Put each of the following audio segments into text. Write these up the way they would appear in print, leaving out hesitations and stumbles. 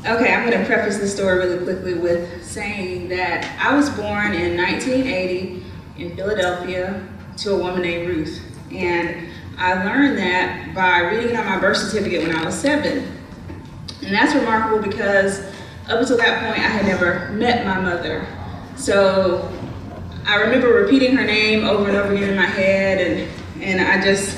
Okay, I'm going to preface the story really quickly with saying that I was born in 1980 in Philadelphia to a woman named Ruth. And I learned that by reading it on my birth certificate when I was 7. And that's remarkable because up until that point, I had never met my mother. So I remember repeating her name over and over again in my head, and I just,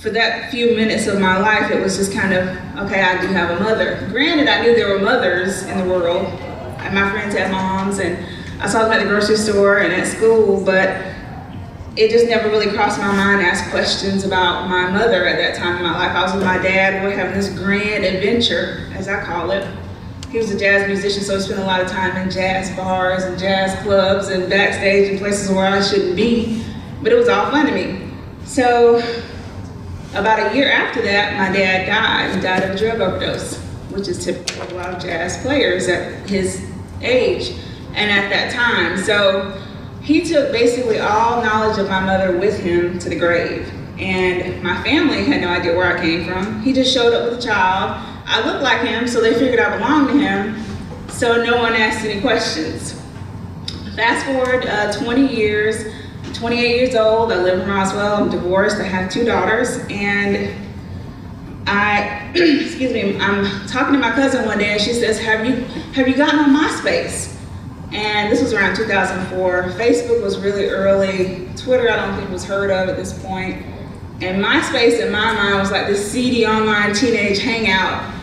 for that few minutes of my life, it was just kind of, okay, I do have a mother. Granted, I knew there were mothers in the world, and my friends had moms, and I saw them at the grocery store and at school, but it just never really crossed my mind to ask questions about my mother at that time in my life. I was with my dad, we were having this grand adventure, as I call it. He was a jazz musician, so he spent a lot of time in jazz bars and jazz clubs and backstage in places where I shouldn't be, but it was all fun to me. So about a year after that, my dad died. He died of a drug overdose, which is typical of a lot of jazz players at his age and at that time. So he took basically all knowledge of my mother with him to the grave. And my family had no idea where I came from. He just showed up with a child. I looked like him, so they figured I belonged to him. So no one asked any questions. Fast forward 20 years. 28 years old, I live in Roswell, I'm divorced, I have 2 daughters, and I'm talking to my cousin one day and she says, have you gotten on MySpace? And this was around 2004. Facebook was really early. Twitter, I don't think was heard of at this point. And MySpace in my mind was like this seedy online teenage hangout.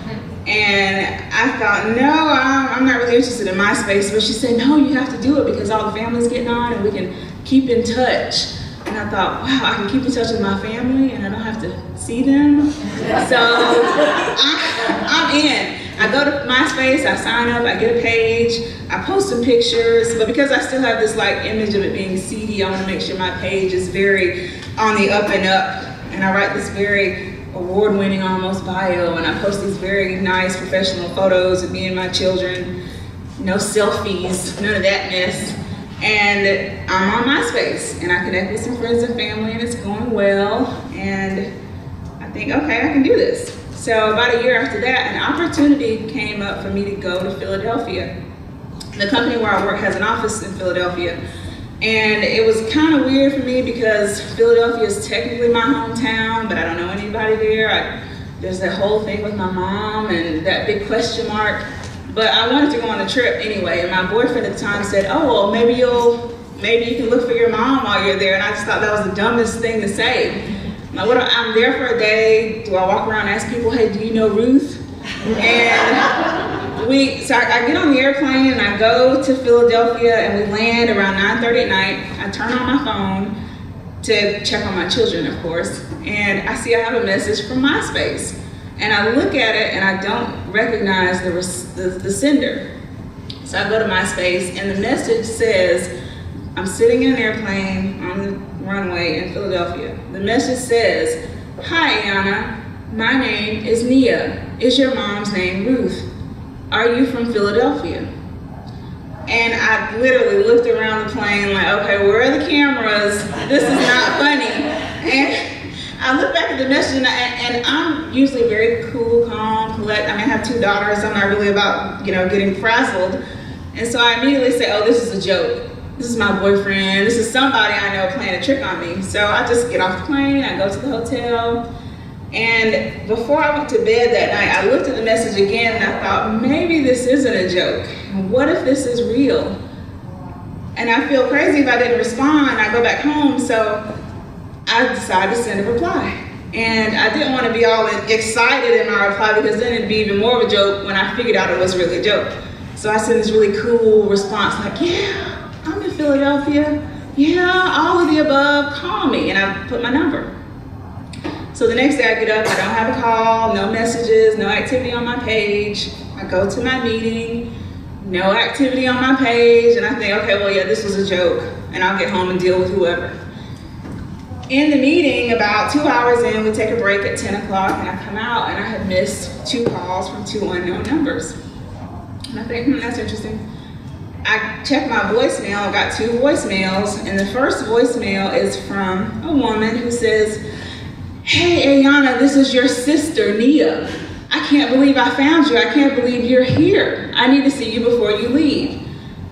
And I thought, no, I'm not really interested in MySpace. But she said, no, you have to do it because all the family's getting on and we can keep in touch. And I thought, wow, I can keep in touch with my family and I don't have to see them. So I'm in. I go to MySpace, I sign up, I get a page, I post some pictures, but because I still have this like image of it being seedy, I want to make sure my page is very on the up and up. And I write this very award-winning almost bio, and I post these very nice professional photos of me and my children. No selfies, none of that mess. And I'm on MySpace, and I connect with some friends and family, and it's going well. And I think, okay, I can do this. So about a year after that, an opportunity came up for me to go to Philadelphia. The company where I work has an office in Philadelphia. And it was kind of weird for me because Philadelphia is technically my hometown, but I don't know anybody there. There's that whole thing with my mom and that big question mark. But I wanted to go on a trip anyway, and my boyfriend at the time said, oh, well, maybe you can look for your mom while you're there. And I just thought that was the dumbest thing to say. I'm there for a day. Do I walk around and ask people, hey, do you know Ruth? And so I get on the airplane and I go to Philadelphia and we land around 9:30 at night. I turn on my phone to check on my children, of course, and I see I have a message from MySpace. And I look at it and I don't recognize the sender. So I go to MySpace and the message says, I'm sitting in an airplane on the runway in Philadelphia. The message says, hi Anna, my name is Nia. Is your mom's name Ruth? Are you from Philadelphia? And I literally looked around the plane like, okay, where are the cameras? This is not funny. And I look back at the message and I'm usually very cool, calm, collect. I have 2 daughters. I'm not really about, getting frazzled. And so I immediately say, oh, this is a joke. This is my boyfriend. This is somebody I know playing a trick on me. So I just get off the plane, I go to the hotel. And before I went to bed that night, I looked at the message again and I thought, maybe this isn't a joke. What if this is real? And I feel crazy if I didn't respond. I go back home, so I decided to send a reply. And I didn't want to be all excited in my reply because then it'd be even more of a joke when I figured out it was really a joke. So I sent this really cool response like, yeah, I'm in Philadelphia. Yeah, all of the above, call me. And I put my number. So the next day I get up, I don't have a call, no messages, no activity on my page. I go to my meeting, no activity on my page, and I think, okay, well, yeah, this was a joke, and I'll get home and deal with whoever. In the meeting, about 2 hours in, we take a break at 10 o'clock, and I come out, and I had missed 2 calls from 2 unknown numbers. And I think, that's interesting. I checked my voicemail, I got 2 voicemails, and the first voicemail is from a woman who says, "Hey Ayana, this is your sister, Nia. I can't believe I found you. I can't believe you're here. I need to see you before you leave."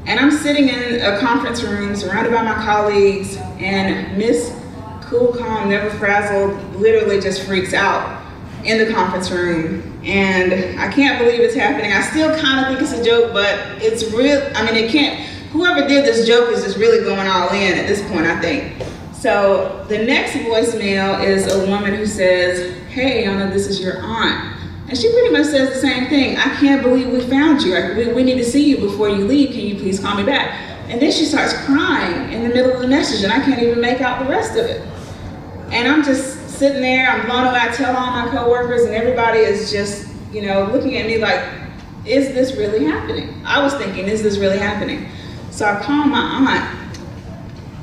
And I'm sitting in a conference room surrounded by my colleagues, and Miss Cool, Calm, Never Frazzled literally just freaks out in the conference room. And I can't believe it's happening. I still kind of think it's a joke, but it's real. I mean, it can't, whoever did this joke is just really going all in at this point, I think. So the next voicemail is a woman who says, "Hey, Ayana, this is your aunt." And she pretty much says the same thing. "I can't believe we found you. We need to see you before you leave. Can you please call me back?" And then she starts crying in the middle of the message, and I can't even make out the rest of it. And I'm just sitting there, I'm blown away. I tell all my coworkers, and everybody is just, looking at me like, is this really happening? I was thinking, is this really happening? So I call my aunt,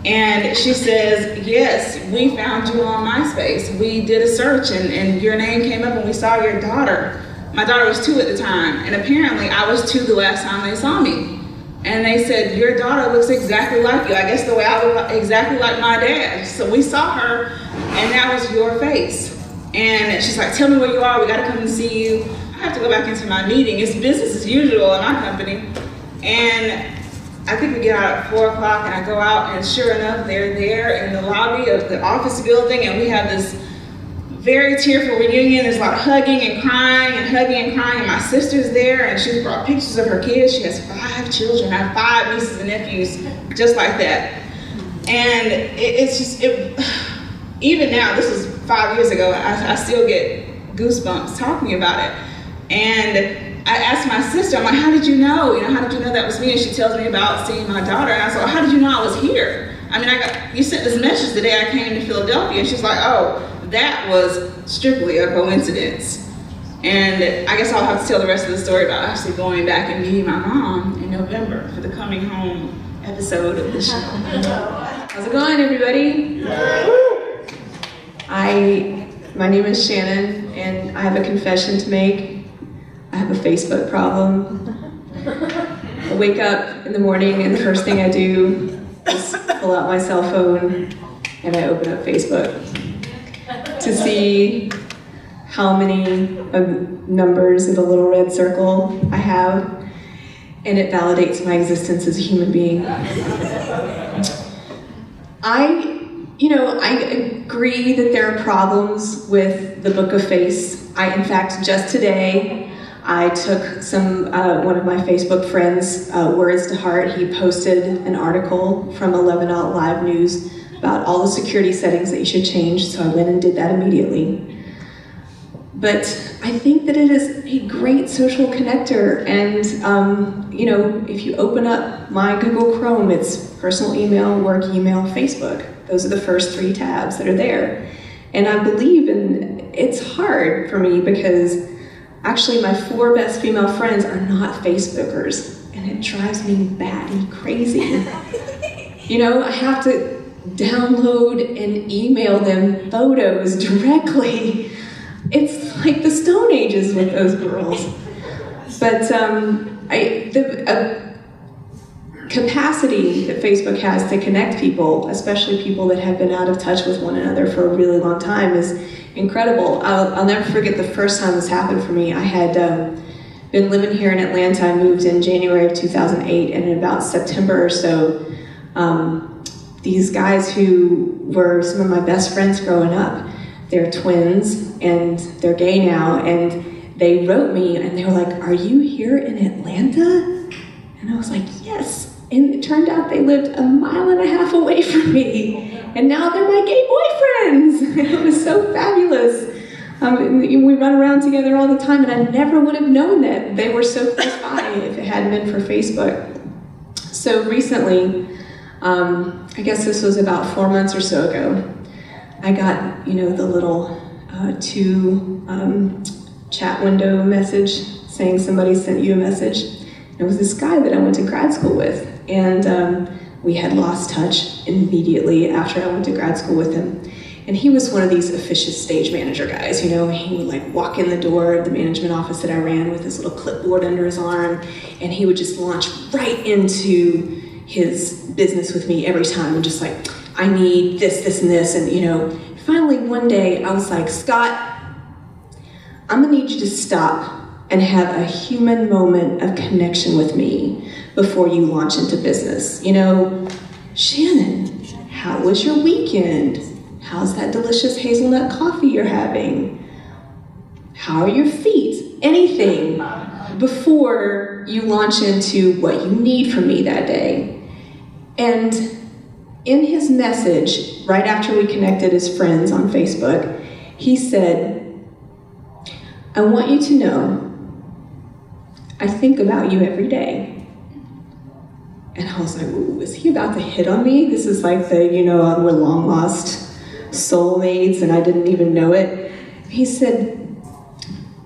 and she says, "Yes, we found you on MySpace. We did a search, and your name came up, and we saw your daughter." My daughter was 2 at the time, and apparently I was 2 the last time they saw me. And they said, "Your daughter looks exactly like you. I guess the way I look exactly like my dad." So we saw her, and that was your face. And she's like, "Tell me where you are. We got to come and see you." I have to go back into my meeting. It's business as usual in my company. And I think we get out at 4 o'clock, and I go out, and sure enough, they're there in the lobby of the office building, and we have this very tearful reunion. There's a lot of hugging and crying, and my sister's there, and she's brought pictures of her kids. She has 5 children. I have 5 nieces and nephews, just like that. And it's just, even now, this was 5 years ago, I still get goosebumps talking about it. And I asked my sister, I'm like, "How did you know? How did you know that was me?" And she tells me about seeing my daughter. And I said, "Well, how did you know I was here? I mean, you sent this message the day I came to Philadelphia." And she's like, "Oh, that was strictly a coincidence." And I guess I'll have to tell the rest of the story about actually going back and meeting my mom in November for the Coming Home episode of the show. How's it going, everybody? My name is Shannon, and I have a confession to make. I have a Facebook problem. I wake up in the morning, and the first thing I do is pull out my cell phone, and I open up Facebook to see how many numbers of a little red circle I have, and it validates my existence as a human being. I agree that there are problems with the Book of Face. In fact, just today, I took one of my Facebook friends' words to heart. He posted an article from 11 Out Live News about all the security settings that you should change, so I went and did that immediately. But I think that it is a great social connector, and if you open up my Google Chrome, it's personal email, work email, Facebook. Those are the first 3 tabs that are there. And I believe it's hard for me because actually my 4 best female friends are not Facebookers, and it drives me batty crazy. I have to download and email them photos directly. It's like the Stone Ages with those girls. But the capacity that Facebook has to connect people, especially people that have been out of touch with one another for a really long time, is incredible. I'll never forget the first time this happened for me. I had been living here in Atlanta. I moved in January of 2008, and in about September or so, these guys who were some of my best friends growing up, they're twins, and they're gay now, and they wrote me, and they were like, "Are you here in Atlanta?" And I was like, "Yes." And it turned out they lived 1.5 miles away from me, and now they're my gay boyfriends. It was so fabulous. We run around together all the time, and I never would have known that they were so close by if it hadn't been for Facebook. So recently, I guess this was about 4 months or so ago, I got, the little 2 chat window message saying somebody sent you a message. It was this guy that I went to grad school with, and we had lost touch immediately after I went to grad school with him. And he was one of these officious stage manager guys, you know. He would like walk in the door of the management office that I ran with his little clipboard under his arm, and he would just launch right into his business with me every time, and just like, I need this, this, and this, and you know. Finally, one day, I was like, Scott, I'm gonna need you to stop and have a human moment of connection with me before you launch into business. You know, Shannon, how was your weekend? How's that delicious hazelnut coffee you're having? How are your feet? Anything before you launch into what you need from me that day. And in his message, right after we connected as friends on Facebook, he said, I want you to know, I think about you every day. And I was like, ooh, is he about to hit on me? This is like the, you know, we're long lost soulmates and I didn't even know it. He said,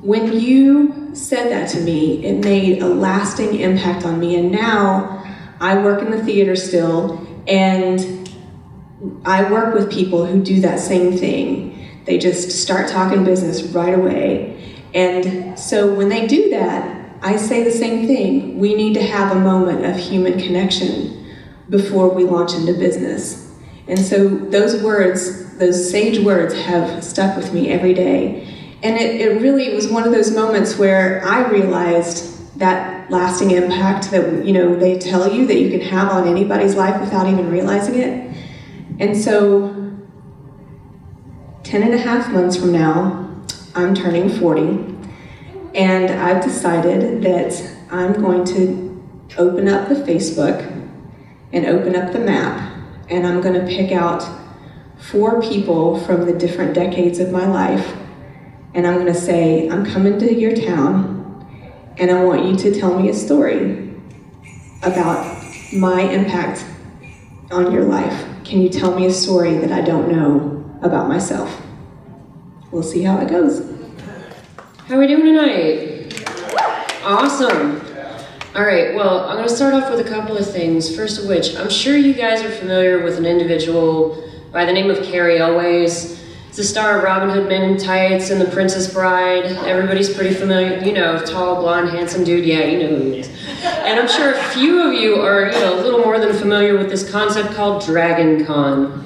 when you said that to me, it made a lasting impact on me. And now I work in the theater still, and I work with people who do that same thing. They just start talking business right away. And so when they do that, I say the same thing. We need to have a moment of human connection before we launch into business. And so those words, those sage words, have stuck with me every day. And it really was one of those moments where I realized that lasting impact that, you know, they tell you that you can have on anybody's life without even realizing it. And so 10 and a half months from now, I'm turning 40, and I've decided that I'm going to open up the Facebook and open up the map, and I'm going to pick out 4 people from the different decades of my life, and I'm going to say, I'm coming to your town, and I want you to tell me a story about my impact on your life. Can you tell me a story that I don't know about myself? We'll see how it goes. How are we doing tonight? Awesome. All right, well, I'm going to start off with a couple of things. First of which, I'm sure you guys are familiar with an individual by the name of Carrie Elways. It's the star of Robin Hood Men in Tights and The Princess Bride. Everybody's pretty familiar, you know, tall, blonde, handsome dude. Yeah, you know who he is. And I'm sure a few of you are, you know, a little more than familiar with this concept called Dragon Con.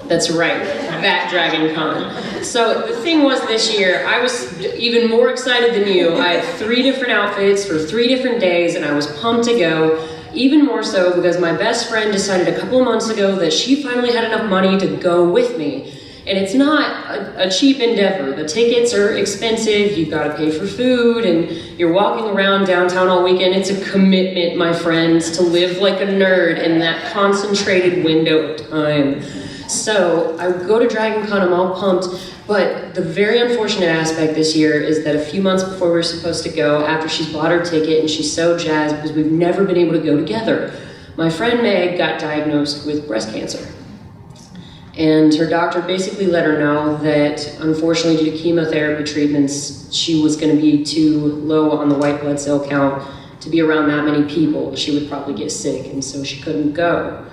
That's right, that Dragon Con. So the thing was, this year, I was even more excited than you. I had 3 different outfits for 3 different days, and I was pumped to go. Even more so because my best friend decided a couple of months ago that she finally had enough money to go with me. And it's not a cheap endeavor. The tickets are expensive, you've got to pay for food, and you're walking around downtown all weekend. It's a commitment, my friends, to live like a nerd in that concentrated window of time. So I go to Dragon Con, I'm all pumped, but the very unfortunate aspect this year is that a few months before we were supposed to go, after she's bought her ticket and she's so jazzed because we've never been able to go together, my friend Meg got diagnosed with breast cancer. And her doctor basically let her know that, unfortunately, due to chemotherapy treatments, she was going to be too low on the white blood cell count to be around that many people. She would probably get sick, and so she couldn't go.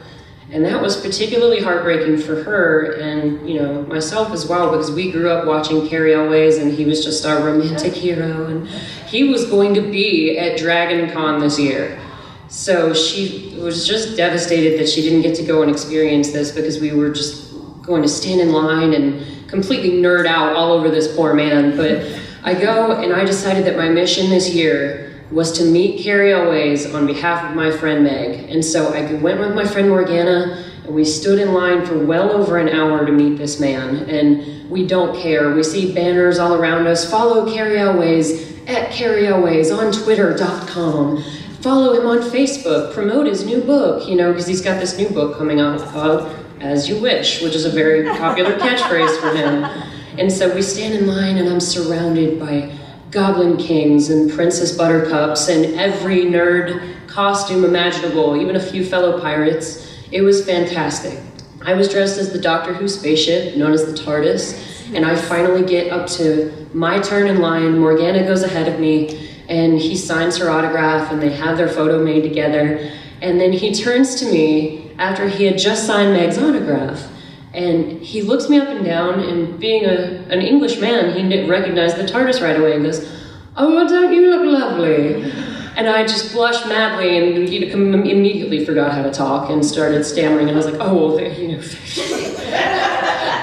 And that was particularly heartbreaking for her and, you know, myself as well, because we grew up watching Carrie Elways, and he was just our romantic hero, and he was going to be at Dragon Con this year. So she was just devastated that she didn't get to go and experience this, because we were just going to stand in line and completely nerd out all over this poor man. But I go, and I decided that my mission this year was to meet Carrie Elways on behalf of my friend Meg. And so I went with my friend Morgana, and we stood in line for well over an hour to meet this man. And we don't care. We see banners all around us. Follow Carrie Elways at Carrie Elways on Twitter.com. Follow him on Facebook. Promote his new book, you know, because he's got this new book coming out called As You Wish, which is a very popular catchphrase for him. And so we stand in line, and I'm surrounded by Goblin Kings and Princess Buttercups and every nerd costume imaginable, even a few fellow pirates. It was fantastic. I was dressed as the Doctor Who spaceship, known as the TARDIS, and I finally get up to my turn in line. Morgana goes ahead of me, and he signs her autograph, and they have their photo made together. And then he turns to me after he had just signed Meg's autograph, And he looks me up and down, and being an English man, he recognized the TARDIS right away and goes, "Oh, well, don't you look lovely?" And I just blushed madly and immediately forgot how to talk and started stammering. And I was like, "Oh, well,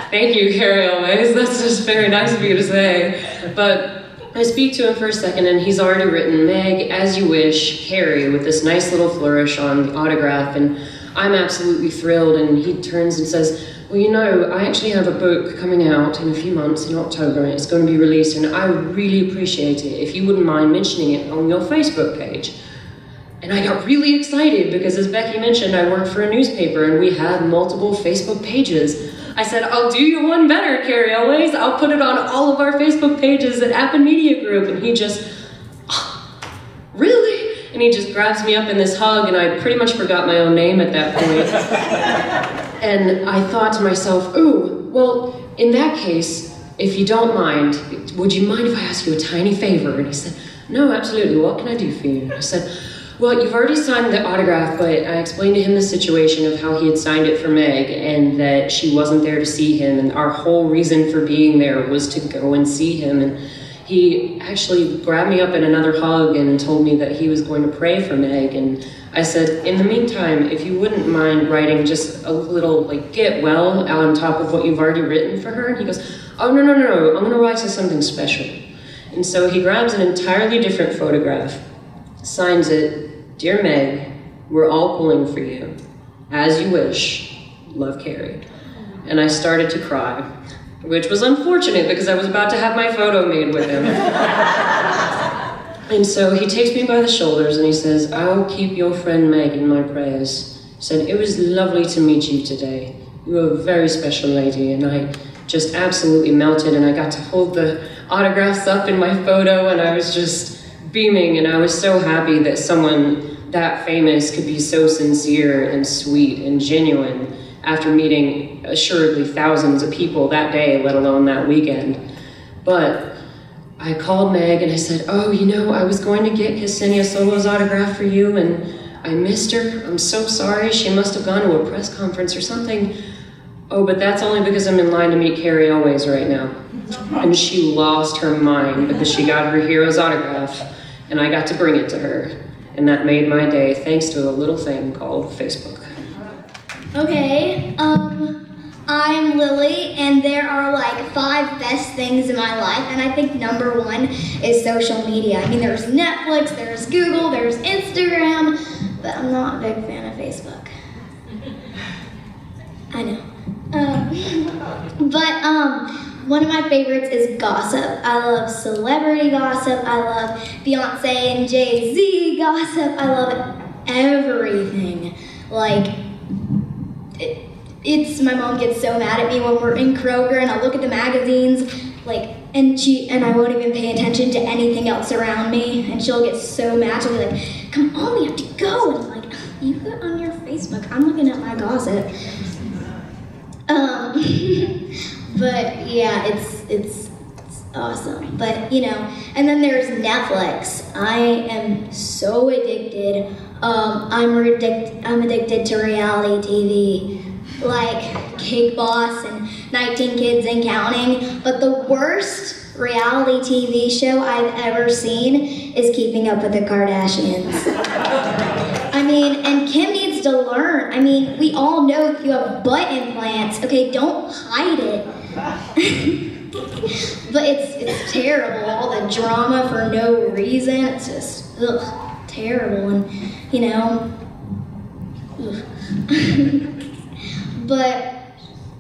thank you, Carrie, always. That's just very nice of you to say." But I speak to him for a second, and he's already written, "Meg, as you wish, Carrie," with this nice little flourish on the autograph. And I'm absolutely thrilled. And he turns and says, "Well, I actually have a book coming out in a few months in October, and it's going to be released, and I would really appreciate it if you wouldn't mind mentioning it on your Facebook page." And I got really excited because, as Becky mentioned, I work for a newspaper and we had multiple Facebook pages. I said, "I'll do you one better, Carrie Elways. I'll put it on all of our Facebook pages at Appen Media Group." And he just, "Oh, really?" And he just grabs me up in this hug, and I pretty much forgot my own name at that point. And I thought to myself, "Ooh, well, in that case, if you don't mind, would you mind if I ask you a tiny favor?" And he said, "No, absolutely. What can I do for you?" And I said, "Well, you've already signed the autograph, but I explained to him the situation of how he had signed it for Meg and that she wasn't there to see him, and our whole reason for being there was to go and see him." And he actually grabbed me up in another hug and told me that he was going to pray for Meg. And I said, "In the meantime, if you wouldn't mind writing just a little, get well on top of what you've already written for her." And he goes, "Oh, no, I'm going to write her something special." And so he grabs an entirely different photograph, signs it, "Dear Meg, we're all pulling for you. As you wish, love, Carrie." And I started to cry, which was unfortunate because I was about to have my photo made with him. And so he takes me by the shoulders and he says, "I'll keep your friend Meg in my prayers." He said, "It was lovely to meet you today. You were a very special lady." And I just absolutely melted, and I got to hold the autographs up in my photo, and I was just beaming, and I was so happy that someone that famous could be so sincere and sweet and genuine after meeting assuredly thousands of people that day, let alone that weekend. But I called Meg and I said, "Oh, I was going to get Ksenia Solo's autograph for you, and I missed her. I'm so sorry. She must have gone to a press conference or something." "Oh, but that's only because I'm in line to meet Carrie Elways right now." And she lost her mind because she got her hero's autograph, and I got to bring it to her. And that made my day, thanks to a little thing called Facebook. Okay, I'm Lily, and there are 5 best things in my life, and I think number 1 is social media. I mean, there's Netflix, there's Google, there's Instagram, but I'm not a big fan of Facebook. I know. But one of my favorites is gossip. I love celebrity gossip. I love Beyonce and Jay-Z gossip. I love everything. My mom gets so mad at me when we're in Kroger and I look at the magazines, and I won't even pay attention to anything else around me, and she'll get so mad. She'll be like, "Come on, we have to go." And I'm like, "You go on your Facebook. I'm looking at my gossip." But yeah, it's awesome. But and then there's Netflix. I am so addicted. I'm addicted to reality TV, like Cake Boss and 19 Kids and Counting. But the worst reality TV show I've ever seen is Keeping Up with the Kardashians. And Kim needs to learn. We all know if you have butt implants, okay, don't hide it. But it's terrible, all the drama for no reason. It's just, terrible,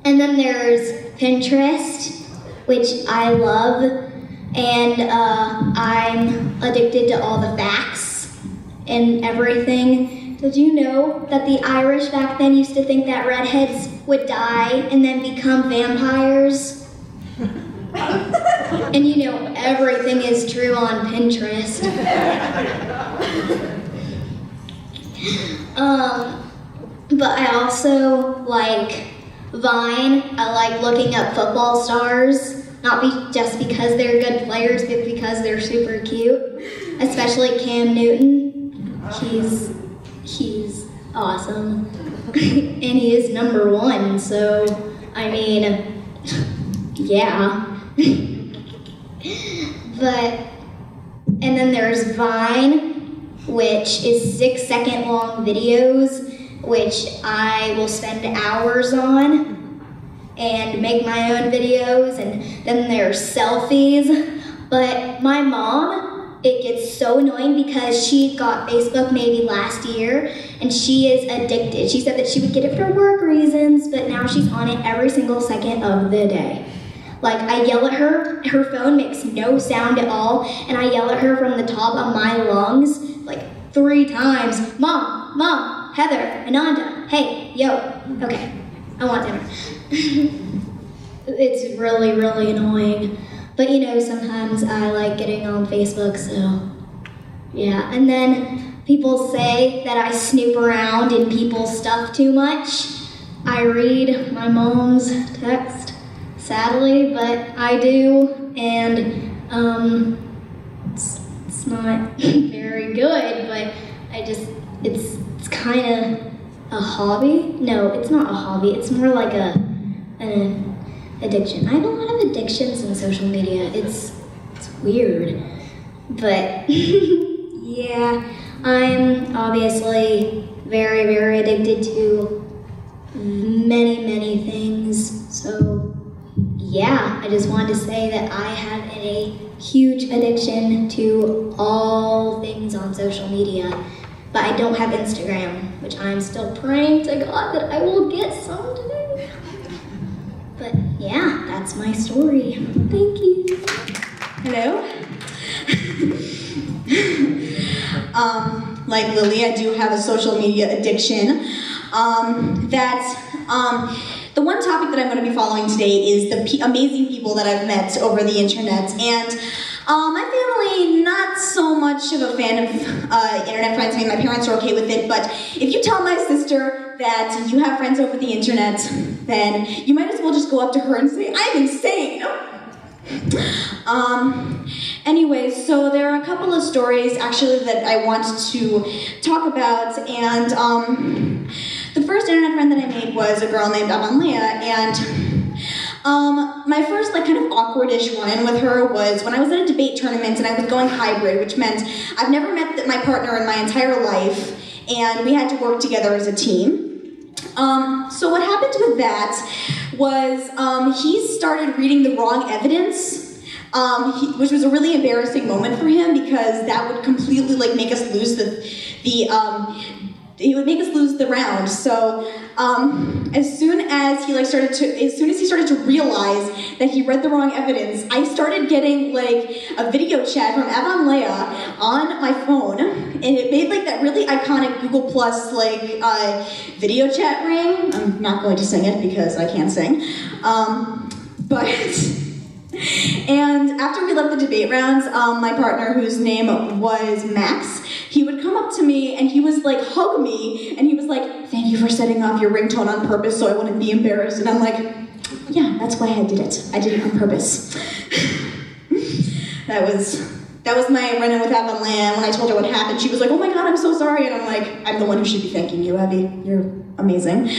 and then there's Pinterest, which I love, and I'm addicted to all the facts and everything. Did you know that the Irish back then used to think that redheads would die and then become vampires? And everything is true on Pinterest. But I also like Vine. I like looking up football stars, not just because they're good players, but because they're super cute, especially Cam Newton. He's awesome. And he is number 1, so I mean, yeah. And then there's Vine, which is 6-second long videos, which I will spend hours on and make my own videos. And then there's selfies. But my mom, it gets so annoying because she got Facebook maybe last year and she is addicted. She said that she would get it for work reasons, but now she's on it every single second of the day. Like, I yell at her phone makes no sound at all, and I yell at her from the top of my lungs like 3 times. Mom, Heather, Ananda, hey, yo, okay, I want dinner. It's really, really annoying. But you know, sometimes I like getting on Facebook, so yeah. And then people say that I snoop around in people's stuff too much. I read my mom's text, sadly, but I do, and it's not very good, but it's kind of a hobby. No, it's not a hobby. It's more like an addiction. I have a lot of addictions in social media. It's weird, but yeah, I'm obviously very, very addicted to many things. So yeah, I just wanted to say that I have a huge addiction to all things on social media, but I don't have Instagram, which I'm still praying to God that I will get someday. But yeah, that's my story. Thank you. Hello. Like Lily, I do have a social media addiction. The one topic that I'm going to be following today is the amazing people that I've met over the internet. And my family, not so much of a fan of internet friends. I mean, my parents are okay with it, but if you tell my sister that you have friends over the internet, then you might as well just go up to her and say, I'm insane. Anyway, so there are a couple of stories actually that I want to talk about, and the first internet friend that I made was a girl named Avanlea, and my first kind of awkward-ish run-in with her was when I was at a debate tournament and I was going hybrid, which meant I've never met my partner in my entire life, and we had to work together as a team. So what happened with that was he started reading the wrong evidence, which was a really embarrassing moment for him because that would completely make us lose it would make us lose the round. So as soon as he started to realize that he read the wrong evidence, I started getting a video chat from Avanlea on my phone, and it made that really iconic Google Plus video chat ring. I'm not going to sing it because I can't sing, and after we left the debate rounds, my partner, whose name was Max, he would come up to me and he was hug me, and he was like, thank you for setting off your ringtone on purpose so I wouldn't be embarrassed. And I'm like, yeah, that's why I did it. I did it on purpose. That was my run-in with Avanlea. When I told her what happened, she was like, oh my God, I'm so sorry. And I'm like, I'm the one who should be thanking you, Abby. You're amazing.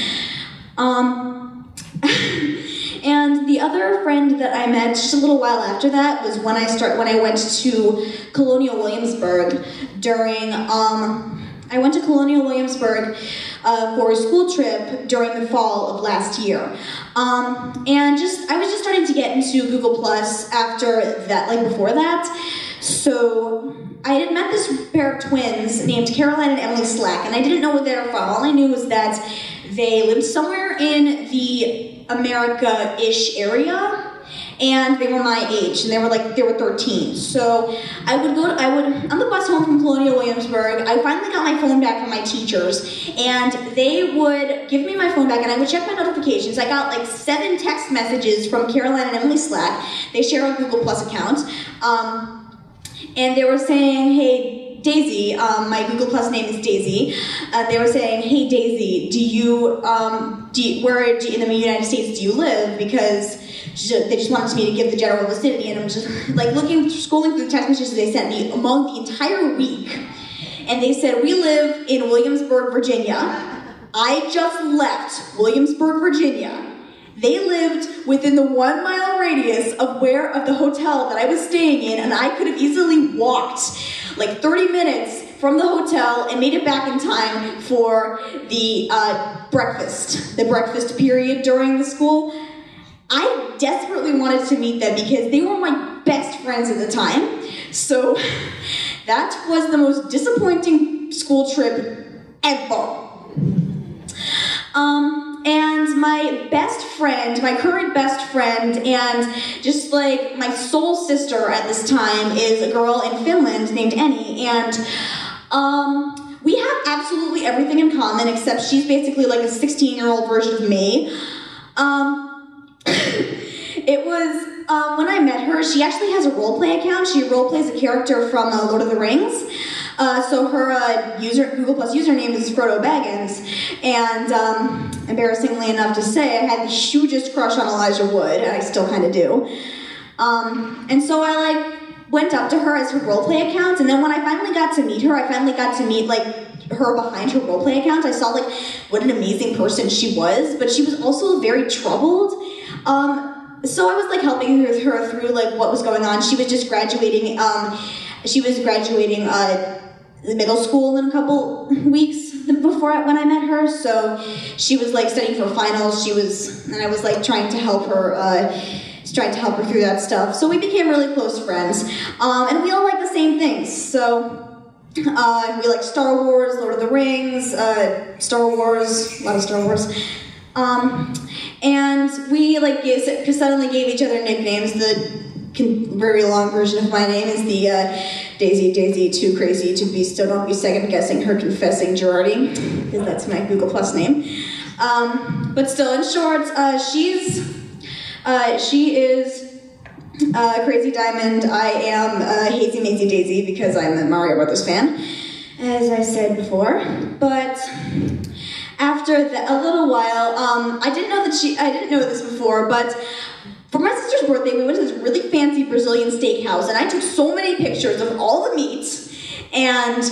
And the other friend that I met just a little while after that was when I went to Colonial Williamsburg during, I went to Colonial Williamsburg for a school trip during the fall of last year. And I was just starting to get into Google Plus after that, before that. So I had met this pair of twins named Caroline and Emily Slack, and I didn't know where they were from. All I knew was that they lived somewhere in the America-ish area, and they were my age, and they were 13. So I would on the bus home from Colonial Williamsburg, I finally got my phone back from my teachers, and they would give me my phone back, and I would check my notifications. I got 7 text messages from Caroline and Emily Slack. They share a Google Plus account, and they were saying, hey, Daisy, my Google Plus name is Daisy. They were saying, hey Daisy, where in the United States do you live? Because they just wanted me to give the general vicinity, and I'm just scrolling through the text messages they sent me among the entire week, and they said, we live in Williamsburg, Virginia. I just left Williamsburg, Virginia. They lived within the 1 mile radius of the hotel that I was staying in, and I could have easily walked like 30 minutes from the hotel and made it back in time for the breakfast period during the school. I desperately wanted to meet them because they were my best friends at the time. So that was the most disappointing school trip ever. And my best friend, my current best friend, and just like my soul sister at this time is a girl in Finland named Annie, and we have absolutely everything in common except she's basically like a 16-year-old version of me. It was, when I met her, she actually has a roleplay account. She roleplays a character from Lord of the Rings. So her Google Plus username is Frodo Baggins, and embarrassingly enough to say, I had the hugest crush on Elijah Wood, and I still kind of do. And so I went up to her as her roleplay account, and then when I finally got to meet her, I finally got to meet her behind her roleplay account. I saw what an amazing person she was, but she was also very troubled. So I was helping her through what was going on. She was just graduating. The middle school in a couple weeks before when I met her. So she was studying for finals. And I was trying to help her. Through that stuff. So we became really close friends. And we all like the same things. So we like Star Wars, Lord of the Rings, Star Wars, a lot of Star Wars. And we suddenly gave each other nicknames. The very long version of my name is the Daisy, too crazy to be still. Don't be second guessing her confessing Girardi, because that's my Google Plus name. But still, in short, she is Crazy Diamond. I am Hazy Mazy Daisy because I'm a Mario Brothers fan, as I said before. But after a little while, I didn't know this before, but for my sister's birthday, we went to this really fancy Brazilian steakhouse, and I took so many pictures of all the meats, and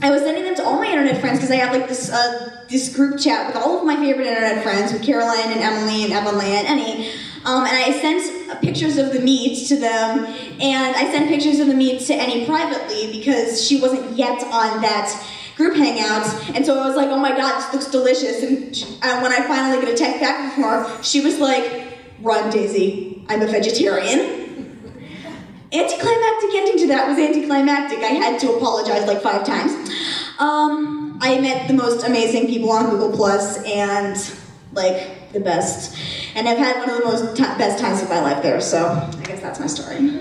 I was sending them to all my internet friends because I have this group chat with all of my favorite internet friends, with Caroline and Emily and Evelyn and Annie. And I sent pictures of the meat to them, and I sent pictures of the meat to Annie privately because she wasn't yet on that group hangouts, and so I was like, oh my god, this looks delicious, and when I finally get a text back from her, she was like, run, Daisy, I'm a vegetarian. Anticlimactic ending to that was anticlimactic. I had to apologize 5 times. I met the most amazing people on Google Plus, and the best, and I've had one of the most best times of my life there, so I guess that's my story.